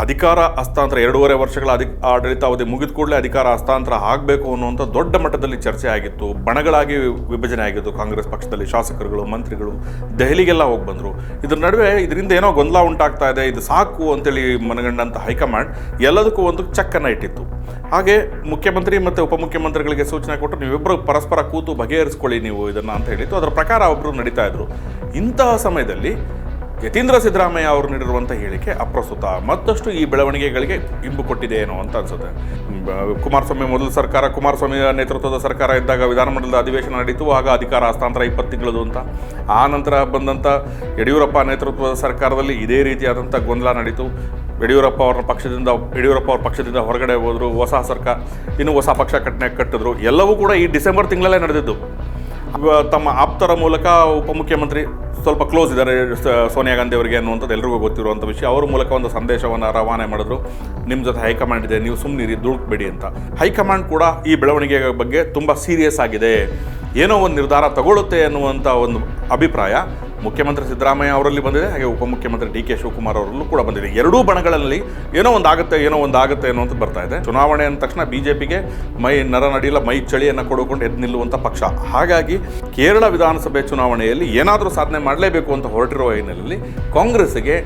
ಅಧಿಕಾರ ಹಸ್ತಾಂತರ 2.5 ವರ್ಷಗಳ ಆಡಳಿತಾವಧಿ ಮುಗಿದ ಕೂಡಲೇ ಅಧಿಕಾರ ಹಸ್ತಾಂತರ ಆಗಬೇಕು ಅನ್ನುವಂಥ ದೊಡ್ಡ ಮಟ್ಟದಲ್ಲಿ ಚರ್ಚೆ ಆಗಿತ್ತು. ಬಣಗಳಾಗಿ ವಿಭಜನೆ ಆಗಿತ್ತು. ಕಾಂಗ್ರೆಸ್ ಪಕ್ಷದಲ್ಲಿ ಶಾಸಕರುಗಳು, ಮಂತ್ರಿಗಳು ದೆಹಲಿಗೆಲ್ಲ ಹೋಗಿ ಬಂದರು. ಇದ್ರ ನಡುವೆ ಇದರಿಂದ ಏನೋ ಗೊಂದಲ ಉಂಟಾಗ್ತಾ ಇದೆ, ಇದು ಸಾಕು ಅಂತೇಳಿ ಮನಗಂಡಂಥ ಹೈಕಮಾಂಡ್ ಎಲ್ಲದಕ್ಕೂ ಒಂದು ಚೆಕ್ಕನ್ನು ಇಟ್ಟಿತ್ತು. ಹಾಗೆ ಮುಖ್ಯಮಂತ್ರಿ ಮತ್ತು ಉಪಮುಖ್ಯಮಂತ್ರಿಗಳಿಗೆ ಸೂಚನೆ ಕೊಟ್ಟು ನೀವಿಬ್ಬರು ಪರಸ್ಪರ ಕೂತು ಬಗೆಹರಿಸ್ಕೊಳ್ಳಿ ನೀವು ಇದನ್ನು ಅಂತ ಹೇಳಿತ್ತು. ಅದರ ಪ್ರಕಾರ ಒಬ್ಬರು ನಡೀತಾ ಇದ್ರು. ಇಂತಹ ಸಮಯದಲ್ಲಿ ಯತೀಂದ್ರ ಸಿದ್ದರಾಮಯ್ಯ ಅವರು ನೀಡಿರುವಂಥ ಹೇಳಿಕೆ ಅಪ್ರಸ್ತುತ, ಮತ್ತಷ್ಟು ಈ ಬೆಳವಣಿಗೆಗಳಿಗೆ ಇಂಬು ಕೊಟ್ಟಿದೆ ಏನೋ ಅಂತ ಅನ್ಸುತ್ತೆ. ಕುಮಾರಸ್ವಾಮಿ ಮೊದಲ ಸರ್ಕಾರ, ಕುಮಾರಸ್ವಾಮಿ ನೇತೃತ್ವದ ಸರ್ಕಾರ ಇದ್ದಾಗ ವಿಧಾನಮಂಡಲದ ಅಧಿವೇಶನ ನಡೀತು. ಆಗ ಅಧಿಕಾರ ಹಸ್ತಾಂತರ 20 ತಿಂಗಳದು ಅಂತ. ಆ ನಂತರ ಬಂದಂಥ ಯಡಿಯೂರಪ್ಪ ನೇತೃತ್ವದ ಸರ್ಕಾರದಲ್ಲಿ ಇದೇ ರೀತಿಯಾದಂಥ ಗೊಂದಲ ನಡೀತು. ಯಡಿಯೂರಪ್ಪ ಅವ್ರ ಪಕ್ಷದಿಂದ ಹೊರಗಡೆ ಹೋದರು. ಹೊಸ ಸರ್ಕಾರ, ಇನ್ನೂ ಹೊಸ ಪಕ್ಷ ಕಟ್ಟಿದ್ರು. ಎಲ್ಲವೂ ಕೂಡ ಈ ಡಿಸೆಂಬರ್ ತಿಂಗಳಲ್ಲೇ ನಡೆದಿದ್ದು. ತಮ್ಮ ಆಪ್ತರ ಮೂಲಕ ಉಪಮುಖ್ಯಮಂತ್ರಿ ಸ್ವಲ್ಪ ಕ್ಲೋಸ್ ಇದ್ದಾರೆ ಸೋನಿಯಾ ಗಾಂಧಿ ಅವರಿಗೆ ಅನ್ನುವಂಥದ್ದು ಎಲ್ರಿಗೂ ಗೊತ್ತಿರುವಂಥ ವಿಷಯ. ಅವ್ರ ಮೂಲಕ ಒಂದು ಸಂದೇಶವನ್ನು ರವಾನೆ ಮಾಡಿದ್ರು, ನಿಮ್ಮ ಜೊತೆ ಹೈಕಮಾಂಡ್ ಇದೆ, ನೀವು ಸುಮ್ಮನಿರಿ, ದುಡುಕ್ಬೇಡಿ ಅಂತ. ಹೈಕಮಾಂಡ್ ಕೂಡ ಈ ಬೆಳವಣಿಗೆ ಬಗ್ಗೆ ತುಂಬ ಸೀರಿಯಸ್ ಆಗಿದೆ, ಏನೋ ಒಂದು ನಿರ್ಧಾರ ತಗೊಳ್ಳುತ್ತೆ ಅನ್ನುವಂಥ ಒಂದು ಅಭಿಪ್ರಾಯ ಮುಖ್ಯಮಂತ್ರಿ ಸಿದ್ದರಾಮಯ್ಯ ಅವರಲ್ಲಿ ಬಂದಿದೆ. ಹಾಗೆ ಉಪಮುಖ್ಯಮಂತ್ರಿ ಡಿ ಕೆ ಶಿವಕುಮಾರ್ ಅವರಲ್ಲೂ ಕೂಡ ಬಂದಿದೆ. ಎರಡೂ ಬಣಗಳಲ್ಲಿ ಏನೋ ಒಂದು ಆಗುತ್ತೆ ಅನ್ನುವಂಥದ್ದು ಬರ್ತಾ ಇದೆ. ಚುನಾವಣೆ ಅಂದ ತಕ್ಷಣ ಬಿಜೆಪಿಗೆ ಮೈ ನರನಡಿಲ್ಲ, ಮೈ ಚಳಿಯನ್ನು ಕೊಡುಕೊಂಡು ಎದ್ದು ನಿಲ್ಲುವಂಥ ಪಕ್ಷ. ಹಾಗಾಗಿ ಕೇರಳ ವಿಧಾನಸಭೆ ಚುನಾವಣೆಯಲ್ಲಿ ಏನಾದರೂ ಸಾಧನೆ ಮಾಡಲೇಬೇಕು ಅಂತ ಹೊರಟಿರುವ ಹಿನ್ನೆಲೆಯಲ್ಲಿ ಕಾಂಗ್ರೆಸ್ಗೆ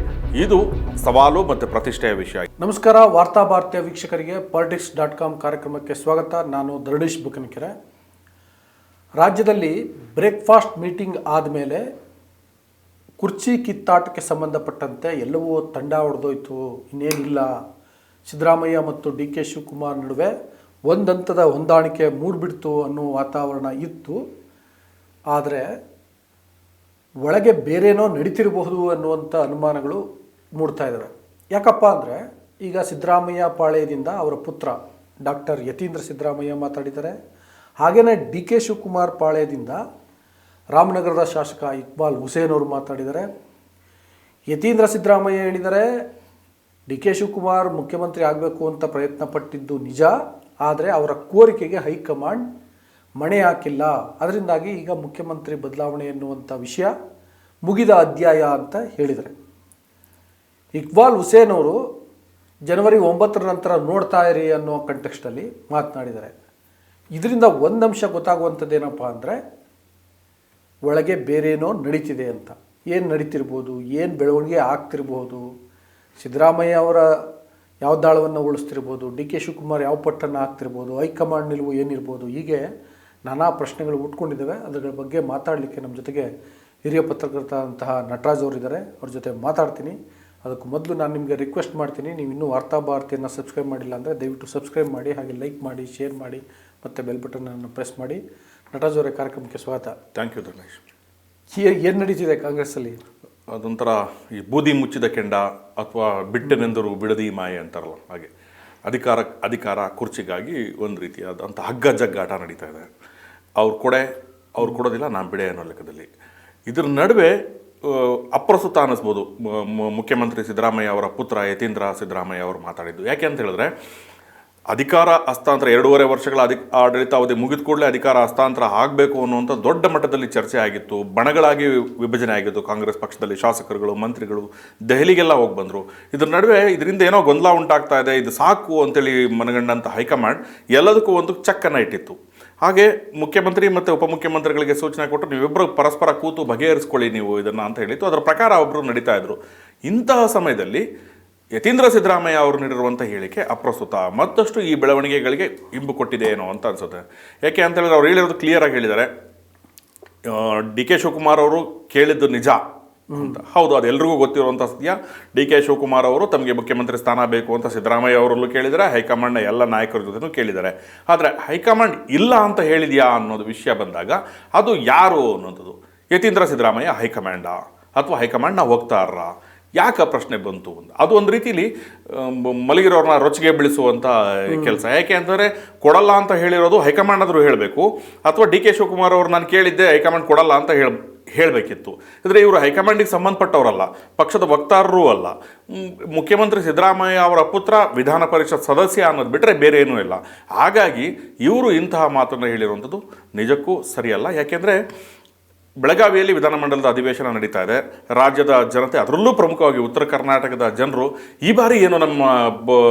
ಇದು ಸವಾಲು ಮತ್ತು ಪ್ರತಿಷ್ಠೆಯ ವಿಷಯ. ನಮಸ್ಕಾರ, ವಾರ್ತಾ ಭಾರತೀಯ ವೀಕ್ಷಕರಿಗೆ politics.com ಕಾರ್ಯಕ್ರಮಕ್ಕೆ ಸ್ವಾಗತ. ನಾನು ಧರಣೀಶ್ ಬುಕನಕೆರೆ. ರಾಜ್ಯದಲ್ಲಿ ಬ್ರೇಕ್ಫಾಸ್ಟ್ ಮೀಟಿಂಗ್ ಆದಮೇಲೆ ಕುರ್ಚಿ ಕಿತ್ತಾಟಕ್ಕೆ ಸಂಬಂಧಪಟ್ಟಂತೆ ಎಲ್ಲವೂ ತಂಡ ಹೊಡೆದೋಯ್ತು, ಇನ್ನೇನಿಲ್ಲ, ಸಿದ್ದರಾಮಯ್ಯ ಮತ್ತು ಡಿ ಕೆ ಶಿವಕುಮಾರ್ ನಡುವೆ ಒಂದಂತದ ಹೊಂದಾಣಿಕೆ ಮೂಡಿಬಿಡ್ತು ಅನ್ನೋ ವಾತಾವರಣ ಇತ್ತು. ಆದರೆ ಒಳಗೆ ಬೇರೇನೋ ನಡೀತಿರಬಹುದು ಅನ್ನುವಂಥ ಅನುಮಾನಗಳು ಮೂಡ್ತಾ ಇದ್ದಾವೆ. ಯಾಕಪ್ಪ ಅಂದರೆ ಈಗ ಸಿದ್ದರಾಮಯ್ಯ ಪಾಳ್ಯದಿಂದ ಅವರ ಪುತ್ರ ಡಾಕ್ಟರ್ ಯತೀಂದ್ರ ಸಿದ್ದರಾಮಯ್ಯ ಮಾತಾಡಿದ್ದಾರೆ. ಹಾಗೆಯೇ ಡಿ ಕೆ ಶಿವಕುಮಾರ್ ಪಾಳ್ಯದಿಂದ ರಾಮನಗರದ ಶಾಸಕ ಇಕ್ಬಾಲ್ ಹುಸೇನ್ ಅವರು ಮಾತಾಡಿದ್ದಾರೆ. ಯತೀಂದ್ರ ಸಿದ್ದರಾಮಯ್ಯ ಹೇಳಿದ್ದಾರೆ, ಡಿ ಕೆ ಶಿವಕುಮಾರ್ ಮುಖ್ಯಮಂತ್ರಿ ಆಗಬೇಕು ಅಂತ ಪ್ರಯತ್ನ ಪಟ್ಟಿದ್ದು ನಿಜ, ಆದರೆ ಅವರ ಕೋರಿಕೆಗೆ ಹೈಕಮಾಂಡ್ ಮಣೆ ಹಾಕಿಲ್ಲ, ಅದರಿಂದಾಗಿ ಈಗ ಮುಖ್ಯಮಂತ್ರಿ ಬದಲಾವಣೆ ಎನ್ನುವಂಥ ವಿಷಯ ಮುಗಿದ ಅಧ್ಯಾಯ ಅಂತ ಹೇಳಿದ್ದಾರೆ. ಇಕ್ಬಾಲ್ ಹುಸೇನ್ ಅವರು ಜನವರಿ 9 ನಂತರ ನೋಡ್ತಾ ಇರಿ ಅನ್ನೋ ಕಂಟೆಕ್ಸ್ಟಲ್ಲಿ ಮಾತನಾಡಿದ್ದಾರೆ. ಇದರಿಂದ ಒಂದು ಅಂಶ ಗೊತ್ತಾಗುವಂಥದ್ದೇನಪ್ಪ ಅಂದರೆ ಒಳಗೆ ಬೇರೇನೋ ನಡೀತಿದೆ ಅಂತ. ಏನು ನಡೀತಿರ್ಬೋದು, ಏನು ಬೆಳವಣಿಗೆ ಆಗ್ತಿರ್ಬೋದು, ಸಿದ್ದರಾಮಯ್ಯ ಅವರ ಯಾವ ದಾಳವನ್ನು ಉಳಿಸ್ತಿರ್ಬೋದು, ಡಿ ಕೆ ಶಿವಕುಮಾರ್ ಯಾವ ಪಟ್ಟನ್ನು ಹಾಕ್ತಿರ್ಬೋದು, ಹೈಕಮಾಂಡ್ ನಿಲುವು ಏನಿರ್ಬೋದು, ಹೀಗೆ ನಾನಾ ಪ್ರಶ್ನೆಗಳು ಉಟ್ಕೊಂಡಿದ್ದಾವೆ. ಅದರ ಬಗ್ಗೆ ಮಾತಾಡಲಿಕ್ಕೆ ನಮ್ಮ ಜೊತೆಗೆ ಹಿರಿಯ ಪತ್ರಕರ್ತರಂತಹ ನಟರಾಜ್ ಅವರಿದ್ದಾರೆ. ಅವ್ರ ಜೊತೆ ಮಾತಾಡ್ತೀನಿ. ಅದಕ್ಕೂ ಮೊದಲು ನಾನು ನಿಮಗೆ ರಿಕ್ವೆಸ್ಟ್ ಮಾಡ್ತೀನಿ, ನೀವು ಇನ್ನೂ ವಾರ್ತಾ ಭಾರತಿಯನ್ನು ಸಬ್ಸ್ಕ್ರೈಬ್ ಮಾಡಿಲ್ಲ ಅಂದರೆ ದಯವಿಟ್ಟು ಸಬ್ಸ್ಕ್ರೈಬ್ ಮಾಡಿ, ಹಾಗೆ ಲೈಕ್ ಮಾಡಿ, ಶೇರ್ ಮಾಡಿ ಮತ್ತು ಬೆಲ್ ಬಟನನ್ನು ಪ್ರೆಸ್ ಮಾಡಿ. ನಟರಾಜ್ ಅವರೇ, ಕಾರ್ಯಕ್ರಮಕ್ಕೆ ಸ್ವಾಗತ. Thank you Dharmesh. ಏನು ನಡೀತಿದೆ ಕಾಂಗ್ರೆಸ್ಸಲ್ಲಿ? ಅದೊಂಥರ ಈ ಬೂದಿ ಮುಚ್ಚಿದ ಕೆಂಡ ಅಥವಾ ಬಿಟ್ಟನೆಂದರು ಬಿಡದಿ ಮಾಯೆ ಅಂತಾರಲ್ಲ, ಹಾಗೆ ಅಧಿಕಾರ ಕುರ್ಚಿಗಾಗಿ ಒಂದು ರೀತಿಯಾದಂಥ ಹಗ್ಗ ಜಗ್ಗಾಟ ನಡೀತಾ ಇದೆ. ಅವ್ರು ಕೊಡೋದಿಲ್ಲ, ನಾನು ಬಿಡೆ ಅನ್ನೋ ಲೆಕ್ಕದಲ್ಲಿ. ಇದರ ನಡುವೆ ಅಪ್ರಸ್ತುತ ಅನ್ನಿಸ್ಬೋದು ಮುಖ್ಯಮಂತ್ರಿ ಸಿದ್ದರಾಮಯ್ಯ ಅವರ ಪುತ್ರ ಯತೀಂದ್ರ ಸಿದ್ದರಾಮಯ್ಯ ಅವರು ಮಾತಾಡಿದ್ದು. ಯಾಕೆ ಅಂತ ಹೇಳಿದ್ರೆ, ಅಧಿಕಾರ ಹಸ್ತಾಂತರ 2.5 ವರ್ಷಗಳ ಆಡಳಿತಾವಧಿ ಮುಗಿದ ಕೂಡಲೇ ಅಧಿಕಾರ ಹಸ್ತಾಂತರ ಆಗಬೇಕು ಅನ್ನುವಂಥ ದೊಡ್ಡ ಮಟ್ಟದಲ್ಲಿ ಚರ್ಚೆ ಆಗಿತ್ತು. ಬಣಗಳಾಗಿ ವಿಭಜನೆ ಆಗಿತ್ತು. ಕಾಂಗ್ರೆಸ್ ಪಕ್ಷದಲ್ಲಿ ಶಾಸಕರುಗಳು, ಮಂತ್ರಿಗಳು ದೆಹಲಿಗೆಲ್ಲ ಹೋಗಿ ಬಂದರು. ಇದ್ರ ನಡುವೆ ಇದರಿಂದ ಏನೋ ಗೊಂದಲ ಉಂಟಾಗ್ತಾ ಇದೆ, ಇದು ಸಾಕು ಅಂತೇಳಿ ಮನಗಂಡಂಥ ಹೈಕಮಾಂಡ್ ಎಲ್ಲದಕ್ಕೂ ಒಂದು ಚೆಕ್ಕನ್ನು ಇಟ್ಟಿತ್ತು. ಹಾಗೆ ಮುಖ್ಯಮಂತ್ರಿ ಮತ್ತು ಉಪಮುಖ್ಯಮಂತ್ರಿಗಳಿಗೆ ಸೂಚನೆ ಕೊಟ್ಟು ನೀವಿಬ್ಬರು ಪರಸ್ಪರ ಕೂತು ಬಗೆಹರಿಸ್ಕೊಳ್ಳಿ ನೀವು ಇದನ್ನು ಅಂತ ಹೇಳಿತ್ತು. ಅದರ ಪ್ರಕಾರ ಒಬ್ಬರು ನಡೀತಾ ಇದ್ರು. ಇಂತಹ ಸಮಯದಲ್ಲಿ ಯತೀಂದ್ರ ಸಿದ್ದರಾಮಯ್ಯ ಅವರು ನೀಡಿರುವಂಥ ಹೇಳಿಕೆ ಅಪ್ರಸ್ತುತ, ಮತ್ತಷ್ಟು ಈ ಬೆಳವಣಿಗೆಗಳಿಗೆ ಇಂಬು ಕೊಟ್ಟಿದೆ ಏನೋ ಅಂತ ಅನ್ಸುತ್ತೆ. ಯಾಕೆ ಅಂತ ಹೇಳಿದ್ರೆ, ಅವ್ರು ಹೇಳಿರೋದು ಕ್ಲಿಯರಾಗಿ ಹೇಳಿದ್ದಾರೆ. ಡಿ ಕೆ ಶಿವಕುಮಾರ್ ಅವರು ಕೇಳಿದ್ದು ನಿಜ ಅಂತ. ಹೌದು, ಅದು ಎಲ್ರಿಗೂ ಗೊತ್ತಿರುವಂಥ ಸತ್ಯ. ಡಿ ಕೆ ಶಿವಕುಮಾರ್ ಅವರು ತಮಗೆ ಮುಖ್ಯಮಂತ್ರಿ ಸ್ಥಾನ ಬೇಕು ಅಂತ ಸಿದ್ದರಾಮಯ್ಯ ಅವರಲ್ಲೂ ಕೇಳಿದ್ದಾರೆ, ಹೈಕಮಾಂಡ್ನ ಎಲ್ಲ ನಾಯಕರ ಜೊತೆನೂ ಕೇಳಿದ್ದಾರೆ. ಆದರೆ ಹೈಕಮಾಂಡ್ ಇಲ್ಲ ಅಂತ ಹೇಳಿದೆಯಾ ಅನ್ನೋದು ವಿಷಯ ಬಂದಾಗ ಅದು ಯಾರು ಅನ್ನೋದು, ಯತೀಂದ್ರ ಸಿದ್ದರಾಮಯ್ಯ ಹೈಕಮಾಂಡಾ ಅಥವಾ ಹೈಕಮಾಂಡ್ನ ಹೋಗ್ತಾರ, ಯಾಕೆ ಪ್ರಶ್ನೆ ಬಂತು ಅಂತ. ಅದು ಒಂದು ರೀತಿಲಿ ಮಲಗಿರೋರನ್ನ ರೊಚ್ಚಿಗೆ ಬೀಳಿಸುವಂಥ ಕೆಲಸ. ಯಾಕೆ ಅಂತಂದರೆ, ಕೊಡಲ್ಲ ಅಂತ ಹೇಳಿರೋದು ಹೈಕಮಾಂಡ್ ಆದರೂ ಹೇಳಬೇಕು, ಅಥವಾ ಡಿ ಕೆ ಶಿವಕುಮಾರ್ ಅವರು ನಾನು ಕೇಳಿದ್ದೆ ಹೈಕಮಾಂಡ್ ಕೊಡಲ್ಲ ಅಂತ ಹೇಳಬೇಕಿತ್ತು. ಅಂದರೆ ಇವರು ಹೈಕಮಾಂಡಿಗೆ ಸಂಬಂಧಪಟ್ಟವರಲ್ಲ, ಪಕ್ಷದ ವಕ್ತಾರರೂ ಅಲ್ಲ. ಮುಖ್ಯಮಂತ್ರಿ ಸಿದ್ದರಾಮಯ್ಯ ಅವರ ಪುತ್ರ ವಿಧಾನ ಪರಿಷತ್ ಸದಸ್ಯ ಅನ್ನೋದು ಬಿಟ್ಟರೆ ಬೇರೆ ಏನೂ ಇಲ್ಲ. ಹಾಗಾಗಿ ಇವರು ಇಂತಹ ಮಾತನ್ನು ಹೇಳಿರುವಂಥದ್ದು ನಿಜಕ್ಕೂ ಸರಿಯಲ್ಲ. ಯಾಕೆಂದರೆ ಬೆಳಗಾವಿಯಲ್ಲಿ ವಿಧಾನಮಂಡಲದ ಅಧಿವೇಶನ ನಡೀತಾ ಇದೆ. ರಾಜ್ಯದ ಜನತೆ, ಅದರಲ್ಲೂ ಪ್ರಮುಖವಾಗಿ ಉತ್ತರ ಕರ್ನಾಟಕದ ಜನರು ಈ ಬಾರಿ ಏನು ನಮ್ಮ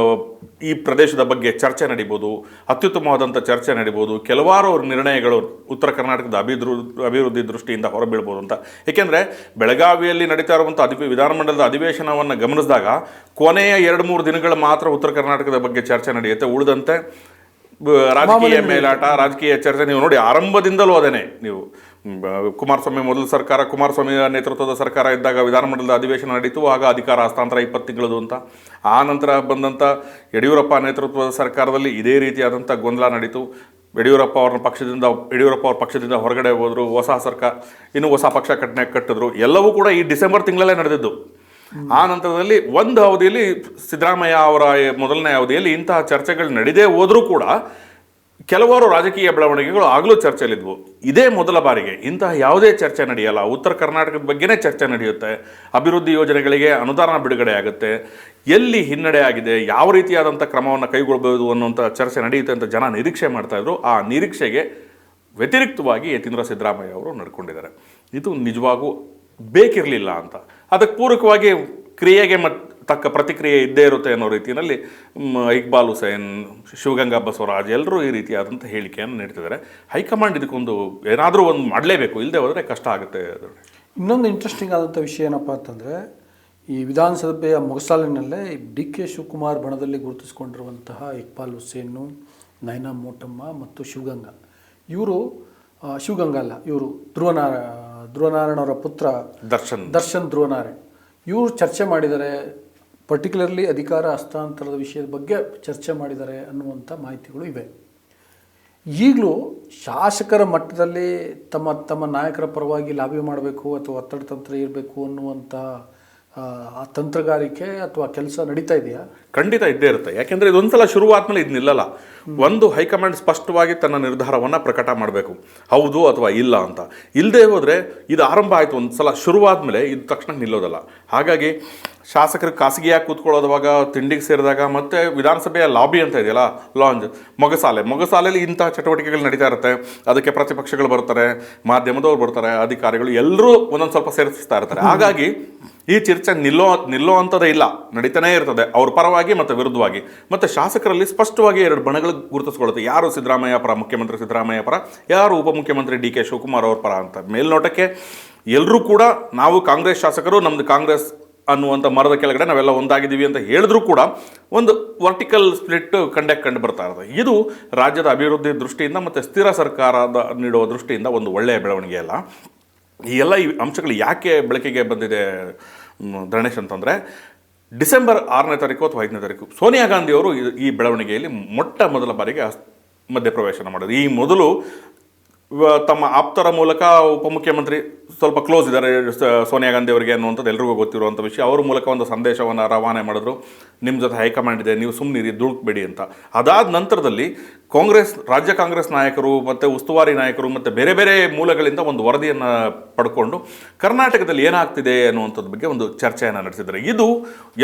ಈ ಪ್ರದೇಶದ ಬಗ್ಗೆ ಚರ್ಚೆ ನಡೀಬೋದು, ಅತ್ಯುತ್ತಮವಾದಂಥ ಚರ್ಚೆ ನಡೀಬೋದು, ಕೆಲವಾರು ನಿರ್ಣಯಗಳು ಉತ್ತರ ಕರ್ನಾಟಕದ ಅಭಿವೃದ್ಧಿ ದೃಷ್ಟಿಯಿಂದ ಹೊರಬೀಳ್ಬೋದು ಅಂತ. ಏಕೆಂದರೆ ಬೆಳಗಾವಿಯಲ್ಲಿ ನಡೀತಾ ಇರುವಂಥ ವಿಧಾನಮಂಡಲದ ಅಧಿವೇಶನವನ್ನು ಗಮನಿಸಿದಾಗ ಕೊನೆಯ 2-3 ದಿನಗಳು ಮಾತ್ರ ಉತ್ತರ ಕರ್ನಾಟಕದ ಬಗ್ಗೆ ಚರ್ಚೆ ನಡೆಯುತ್ತೆ. ಉಳಿದಂತೆ ರಾಜಕೀಯ ಮೇಲಾಟ, ರಾಜಕೀಯ ಚರ್ಚೆ ನೀವು ನೋಡಿ ಆರಂಭದಿಂದಲೂ ಅದೇನೆ. ನೀವು ಕುಮಾರಸ್ವಾಮಿ ಮೊದಲ ಸರ್ಕಾರ, ಕುಮಾರಸ್ವಾಮಿ ನೇತೃತ್ವದ ಸರ್ಕಾರ ಇದ್ದಾಗ ವಿಧಾನಮಂಡಲದ ಅಧಿವೇಶನ ನಡೀತು, ಆಗ ಅಧಿಕಾರ ಹಸ್ತಾಂತರ 20 ತಿಂಗಳದು ಅಂತ. ಆ ನಂತರ ಬಂದಂಥ ಯಡಿಯೂರಪ್ಪ ನೇತೃತ್ವದ ಸರ್ಕಾರದಲ್ಲಿ ಇದೇ ರೀತಿಯಾದಂಥ ಗೊಂದಲ ನಡೀತು. ಯಡಿಯೂರಪ್ಪ ಅವ್ರ ಪಕ್ಷದಿಂದ ಹೊರಗಡೆ ಹೋದರು, ಹೊಸ ಸರ್ಕಾರ, ಇನ್ನು ಹೊಸ ಪಕ್ಷ ಕಟ್ಟಿದ್ರು. ಎಲ್ಲವೂ ಕೂಡ ಈ ಡಿಸೆಂಬರ್ ತಿಂಗಳಲ್ಲೇ ನಡೆದಿದ್ದು. ಆ ನಂತರದಲ್ಲಿ ಒಂದು ಅವಧಿಯಲ್ಲಿ ಸಿದ್ದರಾಮಯ್ಯ ಅವರ ಮೊದಲನೇ ಅವಧಿಯಲ್ಲಿ ಇಂತಹ ಚರ್ಚೆಗಳು ನಡೆದೇ ಹೋದರೂ ಕೂಡ ಕೆಲವಾರು ರಾಜಕೀಯ ಬೆಳವಣಿಗೆಗಳು ಆಗಲೂ ಚರ್ಚೆಯಲ್ಲಿದ್ವು. ಇದೇ ಮೊದಲ ಬಾರಿಗೆ ಇಂತಹ ಯಾವುದೇ ಚರ್ಚೆ ನಡೆಯಲ್ಲ. ಉತ್ತರ ಕರ್ನಾಟಕದ ಬಗ್ಗೆನೇ ಚರ್ಚೆ ನಡೆಯುತ್ತೆ. ಅಭಿವೃದ್ಧಿ ಯೋಜನೆಗಳಿಗೆ ಅನುದಾನ ಬಿಡುಗಡೆ ಆಗುತ್ತೆ, ಎಲ್ಲಿ ಹಿನ್ನಡೆ ಆಗಿದೆ, ಯಾವ ರೀತಿಯಾದಂಥ ಕ್ರಮವನ್ನು ಕೈಗೊಳ್ಳಬಹುದು ಅನ್ನುವಂಥ ಚರ್ಚೆ ನಡೆಯುತ್ತೆ ಅಂತ ಜನ ನಿರೀಕ್ಷೆ ಮಾಡ್ತಾಯಿದ್ರು. ಆ ನಿರೀಕ್ಷೆಗೆ ವ್ಯತಿರಿಕ್ತವಾಗಿ ಯತೀಂದ್ರ ಸಿದ್ದರಾಮಯ್ಯ ಅವರು ನಡ್ಕೊಂಡಿದ್ದಾರೆ. ಇದು ನಿಜವಾಗೂ ಬೇಕಿರಲಿಲ್ಲ ಅಂತ. ಅದಕ್ಕೆ ಪೂರಕವಾಗಿ ಕ್ರಿಯೆಗೆ ತಕ್ಕ ಪ್ರತಿಕ್ರಿಯೆ ಇದ್ದೇ ಇರುತ್ತೆ ಅನ್ನೋ ರೀತಿಯಲ್ಲಿ ಇಕ್ಬಾಲ್ ಹುಸೇನ್, ಶಿವಗಂಗಾ ಬಸವರಾಜ್ ಎಲ್ಲರೂ ಈ ರೀತಿಯಾದಂಥ ಹೇಳಿಕೆಯನ್ನು ನೀಡ್ತಿದ್ದಾರೆ. ಹೈಕಮಾಂಡ್ ಇದಕ್ಕೊಂದು ಏನಾದರೂ ಒಂದು ಮಾಡಲೇಬೇಕು, ಇಲ್ಲದೆ ಹೋದರೆ ಕಷ್ಟ ಆಗುತ್ತೆ. ಇನ್ನೊಂದು ಇಂಟ್ರೆಸ್ಟಿಂಗ್ ಆದಂಥ ವಿಷಯ ಏನಪ್ಪ ಅಂತಂದರೆ, ಈ ವಿಧಾನಸಭೆಯ ಮೊಗಸಾಲಿನಲ್ಲೇ DK ಶಿವಕುಮಾರ್ ಬಣದಲ್ಲಿ ಗುರುತಿಸಿಕೊಂಡಿರುವಂತಹ ಇಕ್ಬಾಲ್ ಹುಸೇನು, ನಯನಾ ಮೋಟಮ್ಮ ಮತ್ತು ಶಿವಗಂಗಾ, ಇವರು ಶಿವಗಂಗಾ ಅಲ್ಲ, ಇವರು ಧ್ರುವನಾರಾಯಣ ಅವರ ಪುತ್ರ ದರ್ಶನ್ ಧ್ರುವನಾರಾಯಣ್, ಇವರು ಚರ್ಚೆ ಮಾಡಿದ್ದಾರೆ. ಪರ್ಟಿಕ್ಯುಲರ್ಲಿ ಅಧಿಕಾರ ಹಸ್ತಾಂತರದ ವಿಷಯದ ಬಗ್ಗೆ ಚರ್ಚೆ ಮಾಡಿದ್ದಾರೆ ಅನ್ನುವಂಥ ಮಾಹಿತಿಗಳು ಇವೆ. ಈಗಲೂ ಶಾಸಕರ ಮಟ್ಟದಲ್ಲಿ ತಮ್ಮ ನಾಯಕರ ಪರವಾಗಿ ಲಾಬಿ ಮಾಡಬೇಕು ಅಥವಾ ಒತ್ತಡ ತಂತ್ರ ಇರಬೇಕು ಅನ್ನುವಂಥ ತಂತ್ರಗಾರಿಕೆ ಅಥವಾ ಕೆಲಸ ನಡೀತಾ ಇದೆಯಾ? ಖಂಡಿತ ಇದ್ದೇ ಇರುತ್ತೆ. ಯಾಕೆಂದರೆ ಇದೊಂದ್ಸಲ ಶುರುವಾದ್ಮೇಲೆ ಇದು ನಿಲ್ಲಲ್ಲ. ಒಂದು ಹೈಕಮಾಂಡ್ ಸ್ಪಷ್ಟವಾಗಿ ತನ್ನ ನಿರ್ಧಾರವನ್ನು ಪ್ರಕಟ ಮಾಡಬೇಕು, ಹೌದು ಅಥವಾ ಇಲ್ಲ ಅಂತ. ಇಲ್ಲದೆ ಹೋದರೆ ಇದು ಆರಂಭ ಆಯಿತು, ಒಂದು ಸಲ ಶುರುವಾದ್ಮೇಲೆ ಇದು ತಕ್ಷಣ ನಿಲ್ಲೋದಲ್ಲ. ಹಾಗಾಗಿ ಶಾಸಕರು ಖಾಸಗಿಯಾಗಿ ಕೂತ್ಕೊಳ್ಳೋದವಾಗ, ತಿಂಡಿಗೆ ಸೇರಿದಾಗ, ಮತ್ತು ವಿಧಾನಸಭೆಯ ಲಾಬಿ ಅಂತ ಇದೆಯಲ್ಲ, ಲಾಂಜ್, ಮೊಗಸಾಲೆಯಲ್ಲಿ ಇಂತಹ ಚಟುವಟಿಕೆಗಳು ನಡೀತಾ ಇರುತ್ತೆ. ಅದಕ್ಕೆ ಪ್ರತಿಪಕ್ಷಗಳು ಬರ್ತಾರೆ, ಮಾಧ್ಯಮದವ್ರು ಬರ್ತಾರೆ, ಅಧಿಕಾರಿಗಳು ಎಲ್ಲರೂ ಒಂದೊಂದು ಸ್ವಲ್ಪ ಸೇರಿಸ್ತಾ ಇರ್ತಾರೆ. ಹಾಗಾಗಿ ಈ ಚರ್ಚೆ ನಿಲ್ಲೋ ಅಂಥದ್ದೇ ಇಲ್ಲ, ನಡೀತಾನೇ ಇರ್ತದೆ, ಅವ್ರ ಪರವಾಗಿ ಮತ್ತು ವಿರುದ್ಧವಾಗಿ. ಮತ್ತು ಶಾಸಕರಲ್ಲಿ ಸ್ಪಷ್ಟವಾಗಿ 2 ಬಣಗಳು ಗುರುತಿಸ್ಕೊಳ್ಳುತ್ತೆ. ಯಾರು ಸಿದ್ದರಾಮಯ್ಯ ಪರ, ಮುಖ್ಯಮಂತ್ರಿ ಸಿದ್ದರಾಮಯ್ಯ ಪರ, ಯಾರು ಉಪಮುಖ್ಯಮಂತ್ರಿ DK ಶಿವಕುಮಾರ್ ಅವ್ರ ಪರ ಅಂತ. ಮೇಲ್ನೋಟಕ್ಕೆ ಎಲ್ಲರೂ ಕೂಡ ನಾವು ಕಾಂಗ್ರೆಸ್ ಶಾಸಕರು, ನಮ್ಮದು ಕಾಂಗ್ರೆಸ್ ಅನ್ನುವಂಥ ಮರದ ಕೆಳಗಡೆ ನಾವೆಲ್ಲ ಒಂದಾಗಿದ್ದೀವಿ ಅಂತ ಹೇಳಿದ್ರೂ ಕೂಡ ಒಂದು ವರ್ಟಿಕಲ್ ಸ್ಪ್ಲಿಟ್ ಕಂಡು ಬರ್ತಾ ಇರುತ್ತೆ. ಇದು ರಾಜ್ಯದ ಅಭಿವೃದ್ಧಿ ದೃಷ್ಟಿಯಿಂದ ಮತ್ತು ಸ್ಥಿರ ಸರ್ಕಾರದ ನೀಡುವ ದೃಷ್ಟಿಯಿಂದ ಒಂದು ಒಳ್ಳೆಯ ಬೆಳವಣಿಗೆ ಅಲ್ಲ. ಈ ಅಂಶಗಳು ಯಾಕೆ ಬೆಳಕಿಗೆ ಬಂದಿದೆ ಧರಣೇಶ್ ಅಂತಂದರೆ, ಡಿಸೆಂಬರ್ 6ನೇ ತಾರೀಕು ಅಥವಾ 5ನೇ ತಾರೀಕು ಸೋನಿಯಾ ಗಾಂಧಿ ಅವರು ಈ ಬೆಳವಣಿಗೆಯಲ್ಲಿ ಮೊದಲ ಬಾರಿಗೆ ಮಧ್ಯಪ್ರವೇಶನ ಮಾಡೋದು. ಈ ಮೊದಲು ತಮ್ಮ ಆಪ್ತರ ಮೂಲಕ ಉಪಮುಖ್ಯಮಂತ್ರಿ ಸ್ವಲ್ಪ ಕ್ಲೋಸ್ ಇದ್ದಾರೆ ಸೋನಿಯಾ ಗಾಂಧಿ ಅವರಿಗೆ ಅನ್ನುವಂಥದ್ದು ಎಲ್ರಿಗೂ ಗೊತ್ತಿರುವಂಥ ವಿಷಯ. ಅವ್ರ ಮೂಲಕ ಒಂದು ಸಂದೇಶವನ್ನು ರವಾನೆ ಮಾಡಿದ್ರು, ನಿಮ್ಮ ಜೊತೆ ಹೈಕಮಾಂಡ್ ಇದೆ, ನೀವು ಸುಮ್ಮನಿರಿ, ದುಡುಕ್ಬೇಡಿ ಅಂತ. ಅದಾದ ನಂತರದಲ್ಲಿ ರಾಜ್ಯ ಕಾಂಗ್ರೆಸ್ ನಾಯಕರು ಮತ್ತು ಉಸ್ತುವಾರಿ ನಾಯಕರು ಮತ್ತು ಬೇರೆ ಬೇರೆ ಮೂಲಗಳಿಂದ ಒಂದು ವರದಿಯನ್ನು ಪಡ್ಕೊಂಡು ಕರ್ನಾಟಕದಲ್ಲಿ ಏನಾಗ್ತಿದೆ ಅನ್ನುವಂಥದ್ದು ಬಗ್ಗೆ ಒಂದು ಚರ್ಚೆಯನ್ನು ನಡೆಸಿದ್ದಾರೆ. ಇದು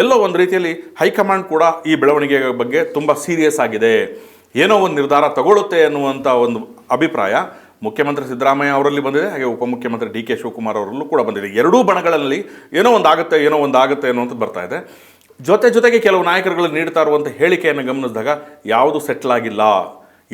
ಎಲ್ಲೋ ಒಂದು ರೀತಿಯಲ್ಲಿ ಹೈಕಮಾಂಡ್ ಕೂಡ ಈ ಬೆಳವಣಿಗೆ ಬಗ್ಗೆ ತುಂಬ ಸೀರಿಯಸ್ ಆಗಿದೆ, ಏನೋ ಒಂದು ನಿರ್ಧಾರ ತಗೊಳ್ಳುತ್ತೆ ಅನ್ನುವಂಥ ಒಂದು ಅಭಿಪ್ರಾಯ ಮುಖ್ಯಮಂತ್ರಿ ಸಿದ್ದರಾಮಯ್ಯ ಅವರಲ್ಲಿ ಬಂದಿದೆ, ಹಾಗೆ ಉಪಮುಖ್ಯಮಂತ್ರಿ DK ಶಿವಕುಮಾರ್ ಅವರಲ್ಲೂ ಕೂಡ ಬಂದಿದೆ. ಎರಡೂ ಬಣಗಳಲ್ಲಿ ಏನೋ ಒಂದು ಆಗುತ್ತೆ ಅನ್ನುವಂಥದ್ದು ಬರ್ತಾ ಇದೆ. ಜೊತೆಗೆ ಕೆಲವು ನಾಯಕರುಗಳು ನೀಡ್ತಾ ಇರುವಂಥ ಹೇಳಿಕೆಯನ್ನು ಗಮನಿಸಿದಾಗ ಯಾವುದು ಸೆಟ್ಲ್ ಆಗಿಲ್ಲ.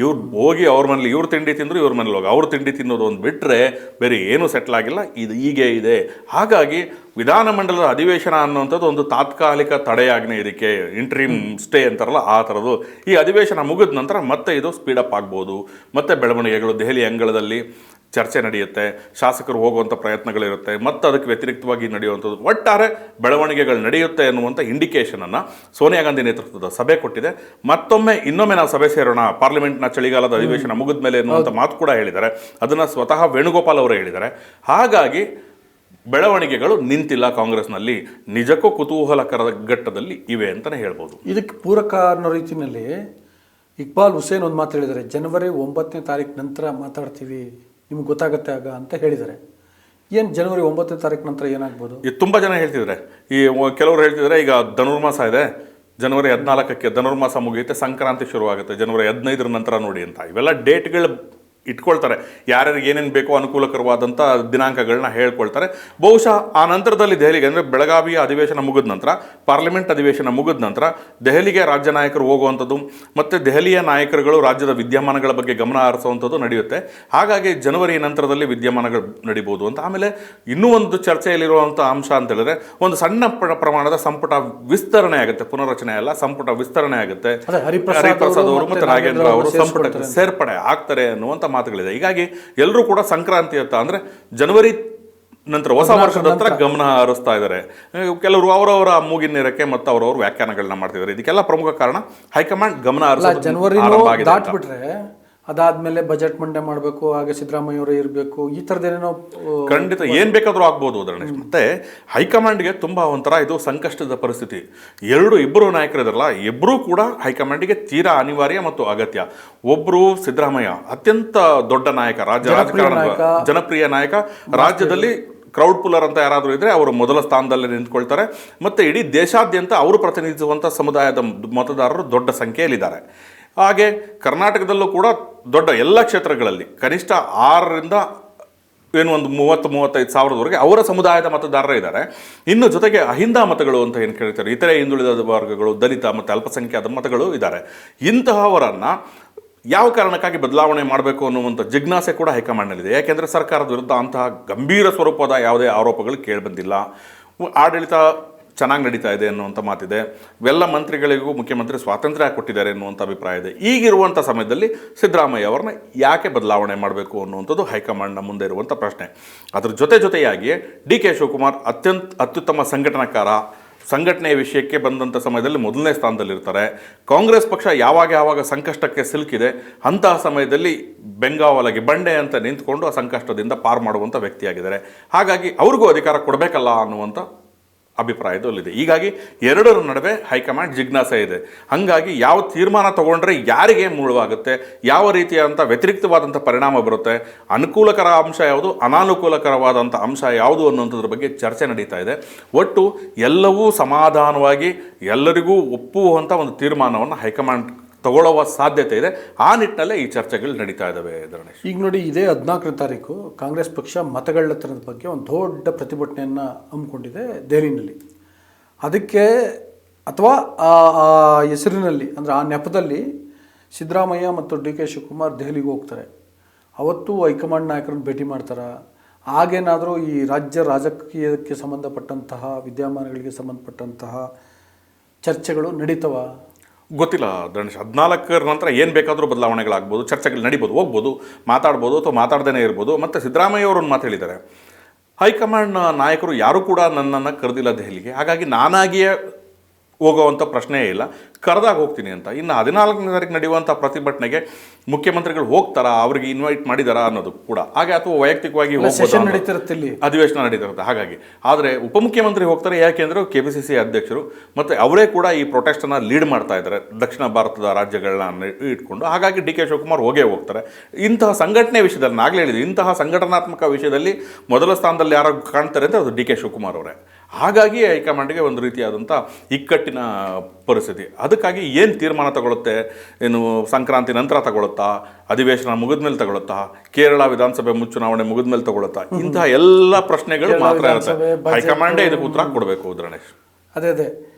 ಇವ್ರು ಹೋಗಿ ಅವ್ರ ಮನೇಲಿ ಇವ್ರು ತಿಂಡಿ ತಿಂದರು, ಇವ್ರ ಮನೇಲಿ ಹೋಗಿ ಅವ್ರು ತಿಂಡಿ ತಿನ್ನೋದು ಒಂದು ಬಿಟ್ಟರೆ ಬೇರೆ ಏನೂ ಸೆಟ್ಲ್ ಆಗಿಲ್ಲ. ಇದು ಹೀಗೆ ಇದೆ. ಹಾಗಾಗಿ ವಿಧಾನಮಂಡಲದ ಅಧಿವೇಶನ ಅನ್ನುವಂಥದ್ದು ಒಂದು ತಾತ್ಕಾಲಿಕ ತಡೆಯಾಜ್ಞೆ, ಇದಕ್ಕೆ ಇಂಟ್ರೀಮ್ ಸ್ಟೇ ಅಂತಾರಲ್ಲ ಆ ಥರದ್ದು. ಈ ಅಧಿವೇಶನ ಮುಗಿದ ನಂತರ ಮತ್ತೆ ಇದು ಸ್ಪೀಡಪ್ ಆಗ್ಬೋದು, ಮತ್ತೆ ಬೆಳವಣಿಗೆಗಳು ದೆಹಲಿ ಅಂಗಳದಲ್ಲಿ ಚರ್ಚೆ ನಡೆಯುತ್ತೆ, ಶಾಸಕರು ಹೋಗುವಂಥ ಪ್ರಯತ್ನಗಳಿರುತ್ತೆ, ಮತ್ತು ಅದಕ್ಕೆ ವ್ಯತಿರಿಕ್ತವಾಗಿ ನಡೆಯುವಂಥದ್ದು ಒಟ್ಟಾರೆ ಬೆಳವಣಿಗೆಗಳು ನಡೆಯುತ್ತೆ ಅನ್ನುವಂಥ ಇಂಡಿಕೇಷನನ್ನು ಸೋನಿಯಾ ಗಾಂಧಿ ನೇತೃತ್ವದ ಸಭೆ ಕೊಟ್ಟಿದೆ. ಇನ್ನೊಮ್ಮೆ ನಾವು ಸಭೆ ಸೇರೋಣ, ಪಾರ್ಲಿಮೆಂಟ್ನ ಚಳಿಗಾಲದ ಅಧಿವೇಶನ ಮುಗಿದ ಮೇಲೆ ಅನ್ನುವಂಥ ಮಾತು ಕೂಡ ಹೇಳಿದ್ದಾರೆ. ಅದನ್ನು ಸ್ವತಃ ವೇಣುಗೋಪಾಲ್ ಅವರೇ ಹೇಳಿದ್ದಾರೆ. ಹಾಗಾಗಿ ಬೆಳವಣಿಗೆಗಳು ನಿಂತಿಲ್ಲ ಕಾಂಗ್ರೆಸ್ನಲ್ಲಿ, ನಿಜಕ್ಕೂ ಕುತೂಹಲಕರ ಘಟ್ಟದಲ್ಲಿ ಇವೆ ಅಂತಲೇ ಹೇಳ್ಬೋದು. ಇದಕ್ಕೆ ಪೂರಕ ಅನ್ನೋ ರೀತಿಯಲ್ಲಿ ಇಕ್ಬಾಲ್ ಹುಸೇನ್ ಒಂದು ಮಾತು ಹೇಳಿದ್ದಾರೆ, ಜನವರಿ 9ನೇ ತಾರೀಕು ನಂತರ ಮಾತಾಡ್ತೀವಿ, ನಿಮ್ಗೆ ಗೊತ್ತಾಗುತ್ತೆ ಆಗ ಅಂತ ಹೇಳಿದ್ದಾರೆ. ಏನು ಜನವರಿ 9ನೇ ತಾರೀಕು ನಂತರ ಏನಾಗ್ಬೋದು? ಇದು ತುಂಬ ಜನ ಹೇಳ್ತಿದ್ದಾರೆ. ಕೆಲವರು ಹೇಳ್ತಿದ್ದಾರೆ, ಈಗ ಧನುರ್ಮಾಸ ಇದೆ, ಜನವರಿ 14ಕ್ಕೆ ಧನುರ್ಮಾಸ ಮುಗಿಯುತ್ತೆ, ಸಂಕ್ರಾಂತಿ ಶುರುವಾಗುತ್ತೆ, ಜನವರಿ 15ರ ನಂತರ ನೋಡಿ ಅಂತ. ಇವೆಲ್ಲ ಡೇಟ್ಗಳು ಇಟ್ಕೊಳ್ತಾರೆ. ಯಾರ್ಯಾರಿಗೆ ಏನೇನು ಬೇಕೋ ಅನುಕೂಲಕರವಾದಂಥ ದಿನಾಂಕಗಳನ್ನ ಹೇಳ್ಕೊಳ್ತಾರೆ. ಬಹುಶಃ ಆ ನಂತರದಲ್ಲಿ ದೆಹಲಿಗೆ, ಅಂದರೆ ಬೆಳಗಾವಿಯ ಅಧಿವೇಶನ ಮುಗಿದ ನಂತರ, ಪಾರ್ಲಿಮೆಂಟ್ ಅಧಿವೇಶನ ಮುಗಿದ ನಂತರ ದೆಹಲಿಗೆ ರಾಜ್ಯ ನಾಯಕರು ಹೋಗುವಂಥದ್ದು ಮತ್ತು ದೆಹಲಿಯ ನಾಯಕರುಗಳು ರಾಜ್ಯದ ವಿದ್ಯಮಾನಗಳ ಬಗ್ಗೆ ಗಮನ ಹರಿಸುವಂಥದ್ದು ನಡೆಯುತ್ತೆ. ಹಾಗಾಗಿ ಜನವರಿ ನಂತರದಲ್ಲಿ ವಿದ್ಯಮಾನಗಳು ನಡೀಬೋದು ಅಂತ. ಆಮೇಲೆ ಇನ್ನೂ ಒಂದು ಚರ್ಚೆಯಲ್ಲಿರುವಂಥ ಅಂಶ ಅಂತ ಹೇಳಿದ್ರೆ, ಒಂದು ಸಣ್ಣ ಪ್ರಮಾಣದ ಸಂಪುಟ ವಿಸ್ತರಣೆ ಆಗುತ್ತೆ. ಪುನರ್ರಚನೆ ಅಲ್ಲ, ಸಂಪುಟ ವಿಸ್ತರಣೆ ಆಗುತ್ತೆ. ಹರಿಪ್ರಸಾದ್ ಅವರು ಮತ್ತು ನಾಗೇಂದ್ರ ಅವರು ಸಂಪುಟಕ್ಕೆ ಸೇರ್ಪಡೆ ಆಗ್ತಾರೆ ಅನ್ನುವಂಥ ಮಾತುಗಳಿದೆ. ಹೀಗಾಗಿ ಎಲ್ಲರೂ ಕೂಡ ಸಂಕ್ರಾಂತಿ ಅಂತ, ಅಂದರೆ ಜನವರಿ ನಂತರ ಹೊಸ ವರ್ಷದ ಹತ್ರ ಗಮನ ಹರಿಸ್ತಾ ಇದ್ದಾರೆ. ಕೆಲವರು ಅವರವರ ಮೂಗಿನ ನೇರಕ್ಕೆ ಮತ್ತು ಅವರವರು ವ್ಯಾಖ್ಯಾನಗಳನ್ನ ಮಾಡ್ತಿದ್ದಾರೆ. ಇದಕ್ಕೆಲ್ಲ ಪ್ರಮುಖ ಕಾರಣ ಹೈಕಮಾಂಡ್ ಗಮನ ಹರಿಸೋದು ಜನವರಿ ದಾಟ್ಬಿಟ್ರೆ ಅದಾದ್ಮೇಲೆ ಬಜೆಟ್ ಮಂಡನೆ ಮಾಡಬೇಕು, ಹಾಗೆ ಸಿದ್ದರಾಮಯ್ಯ ಅವರೇ ಇರಬೇಕು, ಈ ಥರದ್ದೇನೋ ಖಂಡಿತ ಏನು ಬೇಕಾದರೂ ಆಗ್ಬೋದು ಧರಣೇಶ್. ಮತ್ತೆ ಹೈಕಮಾಂಡ್ಗೆ ತುಂಬ ಒಂಥರ ಇದು ಸಂಕಷ್ಟದ ಪರಿಸ್ಥಿತಿ. ಇಬ್ಬರು ನಾಯಕರು ಇದಾರಲ್ಲ, ಇಬ್ಬರೂ ಕೂಡ ಹೈಕಮಾಂಡ್ಗೆ ತೀರಾ ಅನಿವಾರ್ಯ ಮತ್ತು ಅಗತ್ಯ. ಒಬ್ಬರು ಸಿದ್ದರಾಮಯ್ಯ, ಅತ್ಯಂತ ದೊಡ್ಡ ನಾಯಕ, ರಾಜ್ಯ ರಾಜಕಾರಣದ ಜನಪ್ರಿಯ ನಾಯಕ. ರಾಜ್ಯದಲ್ಲಿ ಕ್ರೌಡ್ ಪುಲ್ಲರ್ ಅಂತ ಯಾರಾದರೂ ಇದ್ದರೆ ಅವರು ಮೊದಲ ಸ್ಥಾನದಲ್ಲಿ ನಿಂತ್ಕೊಳ್ತಾರೆ. ಮತ್ತು ಇಡೀ ದೇಶಾದ್ಯಂತ ಅವರು ಪ್ರತಿನಿಧಿಸುವಂಥ ಸಮುದಾಯದ ಮತದಾರರು ದೊಡ್ಡ ಸಂಖ್ಯೆಯಲ್ಲಿದ್ದಾರೆ. ಹಾಗೆ ಕರ್ನಾಟಕದಲ್ಲೂ ಕೂಡ ದೊಡ್ಡ ಎಲ್ಲ ಕ್ಷೇತ್ರಗಳಲ್ಲಿ ಕನಿಷ್ಠ 6ರಿಂದ ಒಂದು 30-35 ಸಾವಿರದವರೆಗೆ ಅವರ ಸಮುದಾಯದ ಮತದಾರರೇ ಇದ್ದಾರೆ. ಇನ್ನು ಜೊತೆಗೆ ಅಹಿಂದ ಮತಗಳು ಅಂತ ಏನು ಕೇಳ್ತಾರೆ, ಇತರೆ ಹಿಂದುಳಿದ ವರ್ಗಗಳು, ದಲಿತ ಮತ್ತು ಅಲ್ಪಸಂಖ್ಯಾತ ಮತಗಳು ಇದ್ದಾರೆ. ಇಂತಹವರನ್ನು ಯಾವ ಕಾರಣಕ್ಕಾಗಿ ಬದಲಾವಣೆ ಮಾಡಬೇಕು ಅನ್ನುವಂಥ ಜಿಜ್ಞಾಸೆ ಕೂಡ ಹೈಕಮಾಂಡ್ನಲ್ಲಿದೆ. ಯಾಕೆಂದರೆ ಸರ್ಕಾರದ ವಿರುದ್ಧ ಅಂತಹ ಗಂಭೀರ ಸ್ವರೂಪದ ಯಾವುದೇ ಆರೋಪಗಳು ಕೇಳಿಬಂದಿಲ್ಲ. ಆಡಳಿತ ಚೆನ್ನಾಗಿ ನಡೀತಾ ಇದೆ ಅನ್ನುವಂಥ ಮಾತಿದೆ. ಎಲ್ಲ ಮಂತ್ರಿಗಳಿಗೂ ಮುಖ್ಯಮಂತ್ರಿ ಸ್ವಾತಂತ್ರ್ಯ ಕೊಟ್ಟಿದ್ದಾರೆ ಅನ್ನುವಂಥ ಅಭಿಪ್ರಾಯ ಇದೆ. ಈಗಿರುವಂಥ ಸಮಯದಲ್ಲಿ ಸಿದ್ದರಾಮಯ್ಯ ಅವ್ರನ್ನ ಯಾಕೆ ಬದಲಾವಣೆ ಮಾಡಬೇಕು ಅನ್ನುವಂಥದ್ದು ಹೈಕಮಾಂಡ್ನ ಮುಂದೆ ಇರುವಂಥ ಪ್ರಶ್ನೆ. ಅದ್ರ ಜೊತೆಯಾಗಿ ಡಿ.ಕೆ. ಶಿವಕುಮಾರ್ ಅತ್ಯುತ್ತಮ ಸಂಘಟನಾಕಾರ, ಸಂಘಟನೆಯ ವಿಷಯಕ್ಕೆ ಬಂದಂಥ ಸಮಯದಲ್ಲಿ ಮೊದಲನೇ ಸ್ಥಾನದಲ್ಲಿರ್ತಾರೆ. ಕಾಂಗ್ರೆಸ್ ಪಕ್ಷ ಯಾವಾಗ ಸಂಕಷ್ಟಕ್ಕೆ ಸಿಲುಕಿದೆ ಅಂತಹ ಸಮಯದಲ್ಲಿ ಬೆಂಗಾವಲಾಗಿ ಬಂಡೆ ಅಂತ ನಿಂತ್ಕೊಂಡು ಆ ಸಂಕಷ್ಟದಿಂದ ಪಾರು ಮಾಡುವಂಥ ವ್ಯಕ್ತಿಯಾಗಿದ್ದಾರೆ. ಹಾಗಾಗಿ ಅವ್ರಿಗೂ ಅಧಿಕಾರ ಕೊಡಬೇಕಲ್ಲ ಅನ್ನುವಂಥ ಅಭಿಪ್ರಾಯದಲ್ಲಿದೆ. ಹೀಗಾಗಿ ಎರಡರ ನಡುವೆ ಹೈಕಮಾಂಡ್ ಜಿಜ್ಞಾಸೆ ಇದೆ. ಹಾಗಾಗಿ ಯಾವ ತೀರ್ಮಾನ ತಗೊಂಡ್ರೆ ಯಾರಿಗೆ ಮೂಲವಾಗುತ್ತೆ, ಯಾವ ರೀತಿಯಾದಂಥ ವ್ಯತಿರಿಕ್ತವಾದಂಥ ಪರಿಣಾಮ ಬರುತ್ತೆ, ಅನುಕೂಲಕರ ಅಂಶ ಯಾವುದು, ಅನಾನುಕೂಲಕರವಾದಂಥ ಅಂಶ ಯಾವುದು ಅನ್ನುವಂಥದ್ರ ಬಗ್ಗೆ ಚರ್ಚೆ ನಡೀತಾ ಇದೆ. ಒಟ್ಟು ಎಲ್ಲವೂ ಸಮಾಧಾನವಾಗಿ ಎಲ್ಲರಿಗೂ ಒಪ್ಪುವಂಥ ಒಂದು ತೀರ್ಮಾನವನ್ನು ಹೈಕಮಾಂಡ್ ತಗೊಳ್ಳುವ ಸಾಧ್ಯತೆ ಇದೆ. ಆ ನಿಟ್ಟಿನಲ್ಲೇ ಈ ಚರ್ಚೆಗಳು ನಡೀತಾ ಇದ್ದಾವೆ ಧರಣೇಶ್. ಈಗ ನೋಡಿ, ಇದೇ 14ನೇ ತಾರೀಕು ಕಾಂಗ್ರೆಸ್ ಪಕ್ಷ ಮತಗಳ್ಳತನದ ಬಗ್ಗೆ ಒಂದು ದೊಡ್ಡ ಪ್ರತಿಭಟನೆಯನ್ನು ಹಮ್ಮಿಕೊಂಡಿದೆ ದೆಹಲಿನಲ್ಲಿ. ಅದಕ್ಕೆ ಅಥವಾ ಆ ಹೆಸರಿನಲ್ಲಿ, ಅಂದರೆ ಆ ನೆಪದಲ್ಲಿ ಸಿದ್ದರಾಮಯ್ಯ ಮತ್ತು ಡಿ.ಕೆ. ಶಿವಕುಮಾರ್ ದೆಹಲಿಗೆ ಹೋಗ್ತಾರೆ. ಅವತ್ತು ಹೈಕಮಾಂಡ್ ನಾಯಕರನ್ನು ಭೇಟಿ ಮಾಡ್ತಾರೆ. ಹಾಗೇನಾದರೂ ಈ ರಾಜ್ಯ ರಾಜಕೀಯಕ್ಕೆ ಸಂಬಂಧಪಟ್ಟಂತಹ ವಿದ್ಯಮಾನಗಳಿಗೆ ಸಂಬಂಧಪಟ್ಟಂತಹ ಚರ್ಚೆಗಳು ನಡೀತವ? ಗೊತ್ತಿಲ್ಲ ಧರಣೇಶ್. 14ರ ನಂತರ ಏನು ಬೇಕಾದರೂ ಬದಲಾವಣೆಗಳಾಗ್ಬೋದು, ಚರ್ಚೆಗಳು ನಡೀಬೋದು, ಹೋಗ್ಬೋದು, ಮಾತಾಡ್ಬೋದು ಅಥವಾ ಮಾತಾಡ್ದೇ ಇರ್ಬೋದು. ಮತ್ತು ಸಿದ್ದರಾಮಯ್ಯ ಅವರು ಒಂದು ಮಾತು ಹೇಳಿದ್ದಾರೆ, ಹೈಕಮಾಂಡ್ನ ನಾಯಕರು ಯಾರೂ ಕೂಡ ನನ್ನನ್ನು ಕರೆದಿಲ್ಲ ದೆಹಲಿಗೆ, ಹಾಗಾಗಿ ನಾನಾಗಿಯೇ ಹೋಗೋವಂಥ ಪ್ರಶ್ನೆಯೇ ಇಲ್ಲ, ಕರೆದಾಗ ಹೋಗ್ತೀನಿ ಅಂತ. ಇನ್ನು 14ನೇ ತಾರೀಕು ನಡೆಯುವಂಥ ಪ್ರತಿಭಟನೆಗೆ ಮುಖ್ಯಮಂತ್ರಿಗಳು ಹೋಗ್ತಾರಾ, ಅವ್ರಿಗೆ ಇನ್ವೈಟ್ ಮಾಡಿದಾರಾ ಅನ್ನೋದು ಕೂಡ ಹಾಗೆ, ಅಥವಾ ವೈಯಕ್ತಿಕವಾಗಿ ಅಧಿವೇಶನ ನಡೀತಿರುತ್ತೆ. ಹಾಗಾಗಿ ಆದರೆ ಉಪಮುಖ್ಯಮಂತ್ರಿ ಹೋಗ್ತಾರೆ. ಯಾಕೆಂದರೆ KPCC ಅಧ್ಯಕ್ಷರು ಮತ್ತು ಅವರೇ ಕೂಡ ಈ ಪ್ರೊಟೆಸ್ಟನ್ನು ಲೀಡ್ ಮಾಡ್ತಾ ಇದ್ದಾರೆ ದಕ್ಷಿಣ ಭಾರತದ ರಾಜ್ಯಗಳನ್ನ ಇಟ್ಕೊಂಡು. ಹಾಗಾಗಿ ಡಿ.ಕೆ. ಶಿವಕುಮಾರ್ ಹೋಗ್ತಾರೆ. ಇಂತಹ ಸಂಘಟನೆ ವಿಷಯದಲ್ಲಿ ನಾಗಲೇ ಹೇಳಿದೆ, ಇಂತಹ ಸಂಘಟನಾತ್ಮಕ ವಿಷಯದಲ್ಲಿ ಮೊದಲ ಸ್ಥಾನದಲ್ಲಿ ಯಾರು ಕಾಣ್ತಾರೆ ಅಂದರೆ ಅದು ಡಿ.ಕೆ. ಶಿವಕುಮಾರ್ ಅವರೇ. ಹಾಗಾಗಿ ಹೈಕಮಾಂಡ್ಗೆ ಒಂದು ರೀತಿಯಾದಂಥ ಇಕ್ಕಟ್ಟಿನ ಪರಿಸ್ಥಿತಿ. ಅದಕ್ಕಾಗಿ ಏನು ತೀರ್ಮಾನ ತಗೊಳುತ್ತೆ, ಏನು ಸಂಕ್ರಾಂತಿ ನಂತರ ತಗೊಳುತ್ತಾ, ಅಧಿವೇಶನ ಮುಗಿದ ಮೇಲೆ ತಗೊಳುತ್ತಾ, ಕೇರಳ ವಿಧಾನಸಭೆ ಚುನಾವಣೆ ಮುಗಿದ ಮೇಲೆ ತಗೊಳುತ್ತಾ, ಇಂತಹ ಎಲ್ಲ ಪ್ರಶ್ನೆಗಳು ಮಾತ್ರ ಇರುತ್ತೆ. ಹೈಕಮಾಂಡೇ ಇದಕ್ಕೆ ಉತ್ತರ ಕೊಡಬೇಕು ಧರಣೇಶ್. ಅದೇ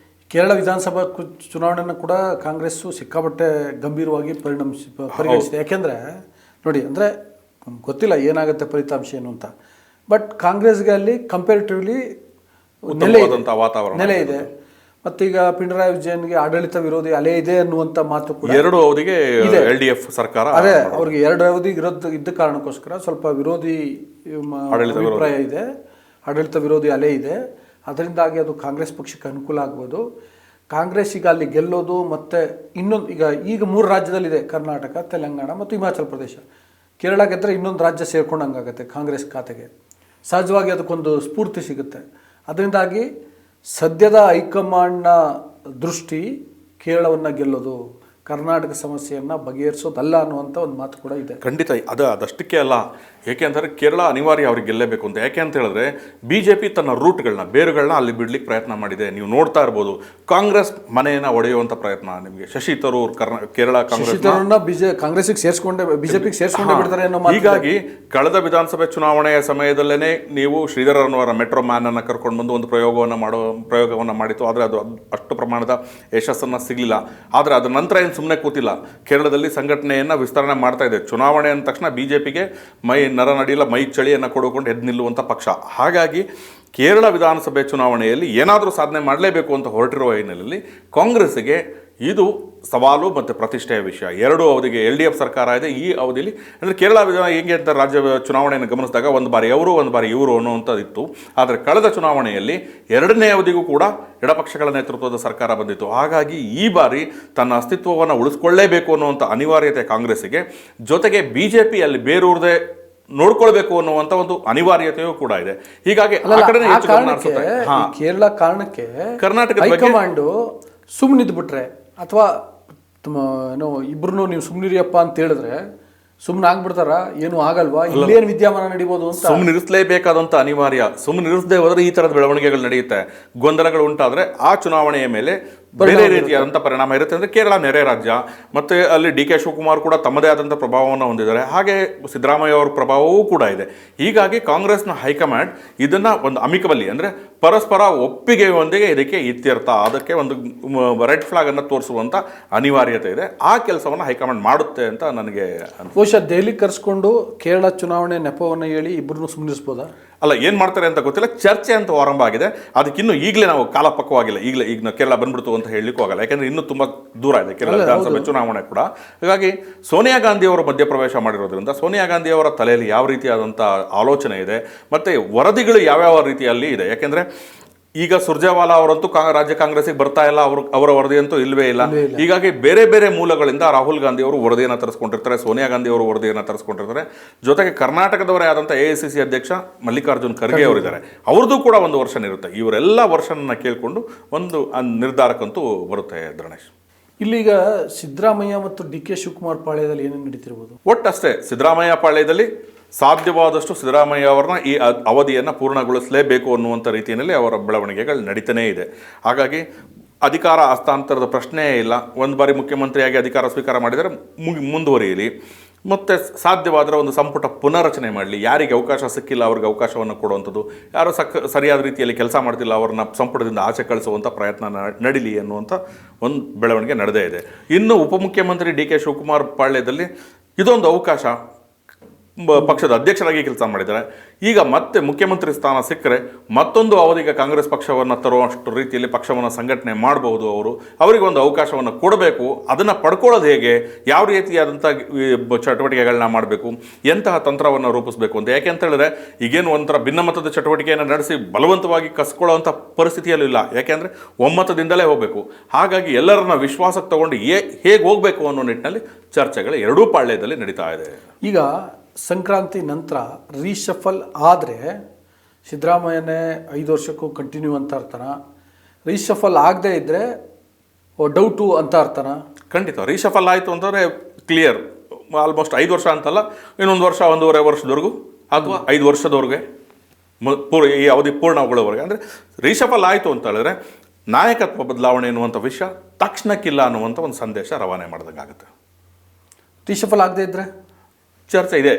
ಕೇರಳ ವಿಧಾನಸಭಾ ಚುನಾವಣೆಯನ್ನು ಕೂಡ ಕಾಂಗ್ರೆಸ್ಸು ಸಿಕ್ಕಾಪಟ್ಟೆ ಗಂಭೀರವಾಗಿ ಪರಿಗಣಿಸಿದೆ. ಯಾಕೆಂದರೆ ನೋಡಿ, ಅಂದರೆ ಗೊತ್ತಿಲ್ಲ ಏನಾಗುತ್ತೆ ಫಲಿತಾಂಶ ಏನು ಅಂತ, ಬಟ್ ಕಾಂಗ್ರೆಸ್ಗೆ ಅಲ್ಲಿ ಕಂಪೇರಿಟಿವ್ಲಿ ನೆಲೆ ಇದೆ. ಮತ್ತೀಗ ಪಿಣರಾಯಿ ವಿಜಯನ್ಗೆ ಆಡಳಿತ ವಿರೋಧಿ ಅಲೆ ಇದೆ ಅನ್ನುವಂಥ ಮಾತು ಕೂಡ 2 ಅವಧಿಗೆ LDF ಸರ್ಕಾರ, ಅದೇ ಅವ್ರಿಗೆ 2 ಅವಧಿ ಇದ್ದ ಕಾರಣಕ್ಕೋಸ್ಕರ ಸ್ವಲ್ಪ ವಿರೋಧಿ ಅಭಿಪ್ರಾಯ ಇದೆ, ಆಡಳಿತ ವಿರೋಧಿ ಅಲೆ ಇದೆ. ಅದರಿಂದಾಗಿ ಅದು ಕಾಂಗ್ರೆಸ್ ಪಕ್ಷಕ್ಕೆ ಅನುಕೂಲ ಆಗ್ಬೋದು. ಕಾಂಗ್ರೆಸ್ ಈಗ ಅಲ್ಲಿ ಗೆಲ್ಲೋದು ಮತ್ತು ಇನ್ನೊಂದು ಈಗ 3 ರಾಜ್ಯದಲ್ಲಿದೆ, ಕರ್ನಾಟಕ, ತೆಲಂಗಾಣ ಮತ್ತು ಹಿಮಾಚಲ ಪ್ರದೇಶ. ಕೇರಳ ಗೆದ್ದರೆ ಇನ್ನೊಂದು ರಾಜ್ಯ ಸೇರ್ಕೊಂಡಂಗಾಗತ್ತೆ ಕಾಂಗ್ರೆಸ್ ಖಾತೆಗೆ. ಸಹಜವಾಗಿ ಅದಕ್ಕೊಂದು ಸ್ಫೂರ್ತಿ ಸಿಗುತ್ತೆ. ಅದರಿಂದಾಗಿ ಸದ್ಯದ ಹೈಕಮಾಂಡ್ನ ದೃಷ್ಟಿ ಕೇರಳವನ್ನು ಗೆಲ್ಲೋದು, ಕರ್ನಾಟಕ ಸಮಸ್ಯೆಯನ್ನು ಬಗೆಹರಿಸೋದಲ್ಲ ಅನ್ನುವಂಥ ಒಂದು ಮಾತು ಕೂಡ ಇದೆ. ಖಂಡಿತ ಅದಷ್ಟಕ್ಕೆ ಅಲ್ಲ. ಏಕೆ ಅಂತಂದರೆ ಕೇರಳ ಅನಿವಾರ್ಯ ಅವ್ರಿಗೆ ಗೆಲ್ಲಬೇಕು ಅಂತ. ಯಾಕೆ ಅಂತ ಹೇಳಿದ್ರೆ BJP ತನ್ನ ರೂಟ್ಗಳನ್ನ ಬೇರುಗಳನ್ನ ಅಲ್ಲಿ ಬಿಡ್ಲಿಕ್ಕೆ ಪ್ರಯತ್ನ ಮಾಡಿದೆ. ನೀವು ನೋಡ್ತಾ ಇರ್ಬೋದು, ಕಾಂಗ್ರೆಸ್ ಮನೆಯನ್ನು ಒಡೆಯುವಂಥ ಪ್ರಯತ್ನ. ನಿಮಗೆ ಶಶಿ ತರೂರ್ ಕೇರಳ ಕಾಂಗ್ರೆಸ್ಗೆ ಸೇರಿಸ್ಕೊಂಡೆ ಬಿಜೆಪಿಗೆ ಸೇರಿಸ್ಕೊಂಡೆ ಬಿಡ್ತಾರೆ ಅನ್ನೋ ಮಾತು. ಹೀಗಾಗಿ ಕಳೆದ ವಿಧಾನಸಭೆ ಚುನಾವಣೆಯ ಸಮಯದಲ್ಲೇ ನೀವು ಶ್ರೀಧರನವರ ಮೆಟ್ರೋ ಮ್ಯಾನ್ ಅನ್ನು ಕರ್ಕೊಂಡು ಬಂದು ಒಂದು ಪ್ರಯೋಗವನ್ನು ಮಾಡಿತ್ತು. ಆದರೆ ಅದು ಅಷ್ಟು ಪ್ರಮಾಣದ ಯಶಸ್ಸನ್ನು ಸಿಗಲಿಲ್ಲ. ಆದರೆ ಅದರ ನಂತರ ಏನು ಸುಮ್ಮನೆ ಕೂತಿಲ್ಲ, ಕೇರಳದಲ್ಲಿ ಸಂಘಟನೆಯನ್ನು ವಿಸ್ತರಣೆ ಮಾಡ್ತಾ ಇದೆ. ಚುನಾವಣೆ ಅಂದ ತಕ್ಷಣ BJPಗೆ ನರನಡಿಲ್ಲ ಮೈ ಚಳಿಯನ್ನು ಕೊಡುಕೊಂಡು ಎದ್ದು ನಿಲ್ಲುವಂಥ ಪಕ್ಷ. ಹಾಗಾಗಿ ಕೇರಳ ವಿಧಾನಸಭೆ ಚುನಾವಣೆಯಲ್ಲಿ ಏನಾದರೂ ಸಾಧನೆ ಮಾಡಲೇಬೇಕು ಅಂತ ಹೊರಟಿರುವ ಹಿನ್ನೆಲೆಯಲ್ಲಿ ಕಾಂಗ್ರೆಸ್ಸಿಗೆ ಇದು ಸವಾಲು ಮತ್ತು ಪ್ರತಿಷ್ಠೆಯ ವಿಷಯ. 2 ಅವಧಿಗೆ LDF ಸರ್ಕಾರ ಇದೆ. ಈ ಅವಧಿಯಲ್ಲಿ ಅಂದರೆ ಕೇರಳ ಹೆಂಗೆ ಅಂತ ರಾಜ್ಯ ಚುನಾವಣೆಯನ್ನು ಗಮನಿಸಿದಾಗ ಒಂದು ಬಾರಿ ಅವರು ಒಂದು ಬಾರಿ ಇವರು ಅನ್ನುವಂಥದ್ದಿತ್ತು. ಆದರೆ ಕಳೆದ ಚುನಾವಣೆಯಲ್ಲಿ 2ನೇ ಅವಧಿಗೂ ಕೂಡ ಎಡಪಕ್ಷಗಳ ನೇತೃತ್ವದ ಸರ್ಕಾರ ಬಂದಿತ್ತು. ಹಾಗಾಗಿ ಈ ಬಾರಿ ತನ್ನ ಅಸ್ತಿತ್ವವನ್ನು ಉಳಿಸ್ಕೊಳ್ಳೇಬೇಕು ಅನ್ನುವಂಥ ಅನಿವಾರ್ಯತೆ ಕಾಂಗ್ರೆಸ್ಸಿಗೆ, ಜೊತೆಗೆ BJP ಅಲ್ಲಿ ಬೇರೂರದೆ ನೋಡ್ಕೊಳ್ಬೇಕು ಅನ್ನುವಂಥ ಒಂದು ಅನಿವಾರ್ಯತೆಯೂ ಕೂಡ ಇದೆ. ಹೀಗಾಗಿ ಕೇರಳ ಕಾರಣಕ್ಕೆ ಕರ್ನಾಟಕದ ಹೈಕಮಾಂಡು ಸುಮ್ಮನಿದ್ದು ಬಿಟ್ರೆ ಅಥವಾ ಏನೋ ಇಬ್ರು ನೀವು ಸುಮ್ಮನಿರಿಯಪ್ಪ ಅಂತ ಹೇಳಿದ್ರೆ ಸುಮ್ಮನೆ ಆಗ್ಬಿಡ್ತಾರ, ಏನು ಆಗಲ್ವಾ, ಇಲ್ಲೇನು ವಿದ್ಯಮಾನ ನಡೀಬೋದು ಅಂತ. ಸುಮ್ಮನಿರಿಸಲೇಬೇಕಾದಂಥ ಅನಿವಾರ್ಯ. ಸುಮ್ಮನಿರಿಸದೆ ಹೋದರೆ ಈ ಥರದ ಬೆಳವಣಿಗೆಗಳು ನಡೆಯುತ್ತೆ. ಗೊಂದಲಗಳು ಉಂಟಾದರೆ ಆ ಚುನಾವಣೆಯ ಮೇಲೆ ಬೇರೆ ರೀತಿಯಾದಂಥ ಪರಿಣಾಮ ಇರುತ್ತೆ. ಅಂದರೆ ಕೇರಳ ನೆರೆ ರಾಜ್ಯ, ಮತ್ತು ಅಲ್ಲಿ DK ಶಿವಕುಮಾರ್ ಕೂಡ ತಮ್ಮದೇ ಆದಂಥ ಪ್ರಭಾವವನ್ನು ಹೊಂದಿದ್ದಾರೆ. ಹಾಗೆ ಸಿದ್ದರಾಮಯ್ಯ ಅವರ ಪ್ರಭಾವವೂ ಕೂಡ ಇದೆ. ಹೀಗಾಗಿ ಕಾಂಗ್ರೆಸ್ನ ಹೈಕಮಾಂಡ್ ಇದನ್ನು ಒಂದು ಅಮಿಕಬಲಿ ಅಂದರೆ ಪರಸ್ಪರ ಒಪ್ಪಿಗೆಯೊಂದಿಗೆ ಇದಕ್ಕೆ ಇತ್ಯರ್ಥ, ಅದಕ್ಕೆ ಒಂದು ರೆಡ್ ಫ್ಲಾಗನ್ನು ತೋರಿಸುವಂಥ ಅನಿವಾರ್ಯತೆ ಇದೆ. ಆ ಕೆಲಸವನ್ನು ಹೈಕಮಾಂಡ್ ಮಾಡುತ್ತೆ ಅಂತ ನನಗೆ ಬಹುಶಃ ದೆಹಲಿ ಕರೆಸ್ಕೊಂಡು ಕೇರಳ ಚುನಾವಣೆ ನೆಪವನ್ನು ಹೇಳಿ ಇಬ್ಬರನ್ನು ಸುಮ್ಮನಿಸ್ಬೋದಾ? ಅಲ್ಲ, ಏನು ಮಾಡ್ತಾರೆ ಅಂತ ಗೊತ್ತಿಲ್ಲ. ಚರ್ಚೆ ಅಂತ ಆರಂಭ ಆಗಿದೆ. ಅದಕ್ಕಿನ್ನೂ ಈಗಲೇ ನಾವು ಕಾಲ ಪಕ್ವವಾಗಿಲ್ಲ. ಈಗ ನಾವು ಕೇರಳ ಬಂದ್ಬಿಡ್ತು ಅಂತ ಹೇಳಲಿಕ್ಕೂ ಆಗಲ್ಲ. ಯಾಕೆಂದರೆ ಇನ್ನೂ ತುಂಬ ದೂರ ಇದೆ ಕೇರಳ ವಿಧಾನಸಭೆ ಚುನಾವಣೆ ಕೂಡ. ಹಾಗಾಗಿ ಸೋನಿಯಾ ಗಾಂಧಿ ಅವರು ಮಧ್ಯಪ್ರವೇಶ ಮಾಡಿರೋದ್ರಿಂದ ಸೋನಿಯಾ ಗಾಂಧಿ ಅವರ ತಲೆಯಲ್ಲಿ ಯಾವ ರೀತಿಯಾದಂಥ ಆಲೋಚನೆ ಇದೆ ಮತ್ತು ವರದಿಗಳು ಯಾವ್ಯಾವ ರೀತಿಯಲ್ಲಿ ಇದೆ. ಯಾಕೆಂದರೆ ಈಗ ಸುರ್ಜೇವಾಲಾ ಅವರಂತೂ ರಾಜ್ಯ ಕಾಂಗ್ರೆಸ್ಸಿಗೆ ಬರ್ತಾ ಇಲ್ಲ, ಅವರ ವರದಿಯಂತೂ ಇಲ್ಲವೇ ಇಲ್ಲ. ಹೀಗಾಗಿ ಬೇರೆ ಬೇರೆ ಮೂಲಗಳಿಂದ ರಾಹುಲ್ ಗಾಂಧಿ ಅವರು ವರದಿಯನ್ನು ತರಿಸ್ಕೊಂಡಿರ್ತಾರೆ, ಸೋನಿಯಾ ಗಾಂಧಿ ಅವರು ವರದಿಯನ್ನು ತರಿಸ್ಕೊಂಡಿರ್ತಾರೆ. ಜೊತೆಗೆ ಕರ್ನಾಟಕದವರೇ ಆದಂಥ AICC ಅಧ್ಯಕ್ಷ ಮಲ್ಲಿಕಾರ್ಜುನ್ ಖರ್ಗೆ ಅವರಿದ್ದಾರೆ, ಅವ್ರದ್ದು ಕೂಡ ಒಂದು ವರ್ಷನ್ ಇರುತ್ತೆ. ಇವರೆಲ್ಲ ವರ್ಷನನ್ನು ಕೇಳಿಕೊಂಡು ಒಂದು ನಿರ್ಧಾರಕ್ಕಂತೂ ಬರುತ್ತೆ. ಧರಣೇಶ್, ಇಲ್ಲಿಗ ಸಿದ್ದರಾಮಯ್ಯ ಮತ್ತು DK ಶಿವಕುಮಾರ್ ಪಾಳ್ಯದಲ್ಲಿ ಏನೇನು ನಡೀತಿರ್ಬೋದು? ಒಟ್ಟಷ್ಟೇ ಸಿದ್ದರಾಮಯ್ಯ ಪಾಳ್ಯದಲ್ಲಿ ಸಾಧ್ಯವಾದಷ್ಟು ಸಿದ್ದರಾಮಯ್ಯ ಅವರನ್ನ ಈ ಅವಧಿಯನ್ನು ಪೂರ್ಣಗೊಳಿಸಲೇಬೇಕು ಅನ್ನುವಂಥ ರೀತಿಯಲ್ಲಿ ಅವರ ಬೆಳವಣಿಗೆಗಳು ನಡೀತಾನೇ ಇದೆ. ಹಾಗಾಗಿ ಅಧಿಕಾರ ಹಸ್ತಾಂತರದ ಪ್ರಶ್ನೆಯೇ ಇಲ್ಲ. ಒಂದು ಬಾರಿ ಮುಖ್ಯಮಂತ್ರಿಯಾಗಿ ಅಧಿಕಾರ ಸ್ವೀಕಾರ ಮಾಡಿದರೆ ಮುಂದುವರಿಯಲಿ, ಮತ್ತು ಸಾಧ್ಯವಾದರೆ ಒಂದು ಸಂಪುಟ ಪುನರ್ರಚನೆ ಮಾಡಲಿ. ಯಾರಿಗೆ ಅವಕಾಶ ಸಿಕ್ಕಿಲ್ಲ ಅವ್ರಿಗೆ ಅವಕಾಶವನ್ನು ಕೊಡುವಂಥದ್ದು, ಯಾರು ಸರಿಯಾದ ರೀತಿಯಲ್ಲಿ ಕೆಲಸ ಮಾಡ್ತಿಲ್ಲ ಅವ್ರನ್ನ ಸಂಪುಟದಿಂದ ಆಚೆ ಕಳಿಸುವಂಥ ಪ್ರಯತ್ನ ನಡೀಲಿ ಅನ್ನುವಂಥ ಒಂದು ಬೆಳವಣಿಗೆ ನಡೆದೇ ಇದೆ. ಇನ್ನು ಉಪಮುಖ್ಯಮಂತ್ರಿ DK ಶಿವಕುಮಾರ್ ಪಾಳ್ಯದಲ್ಲಿ ಇದೊಂದು ಅವಕಾಶ. ಪಕ್ಷದ ಅಧ್ಯಕ್ಷರಾಗಿ ಕೆಲಸ ಮಾಡಿದ್ದಾರೆ. ಈಗ ಮತ್ತೆ ಮುಖ್ಯಮಂತ್ರಿ ಸ್ಥಾನ ಸಿಕ್ಕರೆ ಮತ್ತೊಂದು ಅವಧಿಗೆ ಕಾಂಗ್ರೆಸ್ ಪಕ್ಷವನ್ನು ತರುವಷ್ಟು ರೀತಿಯಲ್ಲಿ ಪಕ್ಷವನ್ನು ಸಂಘಟನೆ ಮಾಡಬಹುದು. ಅವರಿಗೆ ಒಂದು ಅವಕಾಶವನ್ನು ಕೊಡಬೇಕು. ಅದನ್ನು ಪಡ್ಕೊಳ್ಳೋದು ಹೇಗೆ, ಯಾವ ರೀತಿಯಾದಂಥ ಚಟುವಟಿಕೆಗಳನ್ನ ಮಾಡಬೇಕು, ಎಂತಹ ತಂತ್ರವನ್ನು ರೂಪಿಸಬೇಕು ಅಂತ. ಯಾಕೆ ಅಂತ ಹೇಳಿದ್ರೆ ಈಗೇನು ಒಂಥರ ಭಿನ್ನಮತದ ಚಟುವಟಿಕೆಯನ್ನು ನಡೆಸಿ ಬಲವಂತವಾಗಿ ಕಸ್ಕೊಳ್ಳೋವಂಥ ಪರಿಸ್ಥಿತಿಯಲ್ಲೂ ಇಲ್ಲ. ಯಾಕೆಂದರೆ ಒಮ್ಮತದಿಂದಲೇ ಹೋಗಬೇಕು. ಹಾಗಾಗಿ ಎಲ್ಲರನ್ನ ವಿಶ್ವಾಸಕ್ಕೆ ತಗೊಂಡು ಹೇಗೆ ಹೋಗಬೇಕು ಅನ್ನೋ ನಿಟ್ಟಿನಲ್ಲಿ ಚರ್ಚೆಗಳು ಎರಡೂ ಪಾಳ್ಯದಲ್ಲಿ ನಡೀತಾ ಇದೆ. ಈಗ ಸಂಕ್ರಾಂತಿ ನಂತರ ರೀಶಫಲ್ ಆದರೆ ಸಿದ್ದರಾಮಯ್ಯನೇ 5 ವರ್ಷಕ್ಕೂ ಕಂಟಿನ್ಯೂ ಅಂತ ಅರ್ಥನ, ರೀಶಫಲ್ ಆಗದೆ ಇದ್ದರೆ ಡೌಟು ಅಂತ ಅರ್ಥನ? ಖಂಡಿತ ರೀಶಫಲ್ ಆಯಿತು ಅಂತಂದರೆ ಕ್ಲಿಯರ್, ಆಲ್ಮೋಸ್ಟ್ 5 ವರ್ಷ ಅಂತಲ್ಲ, ಇನ್ನೊಂದು ವರ್ಷ 1.5 ವರ್ಷದವರೆಗೂ ಅಥವಾ 5 ವರ್ಷದವರೆಗೆ ಈ ಅವಧಿ ಪೂರ್ಣಗೊಳ್ಳೋವರೆಗೆ. ಅಂದರೆ ರೀಶಫಲ್ ಆಯಿತು ಅಂತ ಹೇಳಿದ್ರೆ ನಾಯಕತ್ವ ಬದಲಾವಣೆ ಎನ್ನುವಂಥ ವಿಷಯ ತಕ್ಷಣಕ್ಕಿಲ್ಲ ಅನ್ನುವಂಥ ಒಂದು ಸಂದೇಶ ರವಾನೆ ಮಾಡಿದಂಗೆ ಆಗುತ್ತೆ. ರೀಶಫಲ್ ಆಗದೆ ಇದ್ದರೆ ಚರ್ಚೆ ಇದೆ,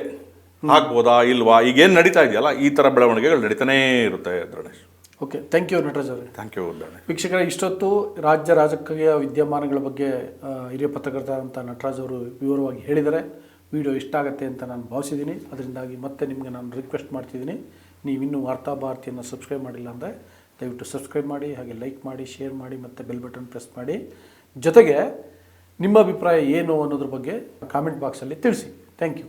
ಆಗ್ಬೋದಾ ಇಲ್ವಾ, ಈಗೇನು ನಡೀತಾ ಇದೆಯಲ್ಲ ಈ ಥರ ಬೆಳವಣಿಗೆಗಳು ನಡೀತಾನೇ ಇರುತ್ತೆ. Dharanesh, okay, thank you Nataraj ಅವರೇ. Thank you Dharanesh. ವೀಕ್ಷಕರೇ, ಇಷ್ಟೊತ್ತು ರಾಜ್ಯ ರಾಜಕೀಯ ವಿದ್ಯಮಾನಗಳ ಬಗ್ಗೆ ಹಿರಿಯ ಪತ್ರಕರ್ತರಂಥ ನಟರಾಜ್ ಅವರು ವಿವರವಾಗಿ ಹೇಳಿದ್ದಾರೆ. ವಿಡಿಯೋ ಇಷ್ಟ ಆಗುತ್ತೆ ಅಂತ ನಾನು ಭಾವಿಸಿದ್ದೀನಿ. ಅದರಿಂದಾಗಿ ಮತ್ತೆ ನಿಮಗೆ ನಾನು ರಿಕ್ವೆಸ್ಟ್ ಮಾಡ್ತಿದ್ದೀನಿ, ನೀವಿನ್ನೂ ವಾರ್ತಾ ಭಾರತಿಯನ್ನು ಸಬ್ಸ್ಕ್ರೈಬ್ ಮಾಡಿಲ್ಲ ಅಂದರೆ ದಯವಿಟ್ಟು ಸಬ್ಸ್ಕ್ರೈಬ್ ಮಾಡಿ, ಹಾಗೆ ಲೈಕ್ ಮಾಡಿ, ಶೇರ್ ಮಾಡಿ, ಮತ್ತು ಬೆಲ್ ಬಟನ್ ಪ್ರೆಸ್ ಮಾಡಿ. ಜೊತೆಗೆ ನಿಮ್ಮ ಅಭಿಪ್ರಾಯ ಏನು ಅನ್ನೋದ್ರ ಬಗ್ಗೆ ಕಾಮೆಂಟ್ ಬಾಕ್ಸಲ್ಲಿ ತಿಳಿಸಿ. Thank you.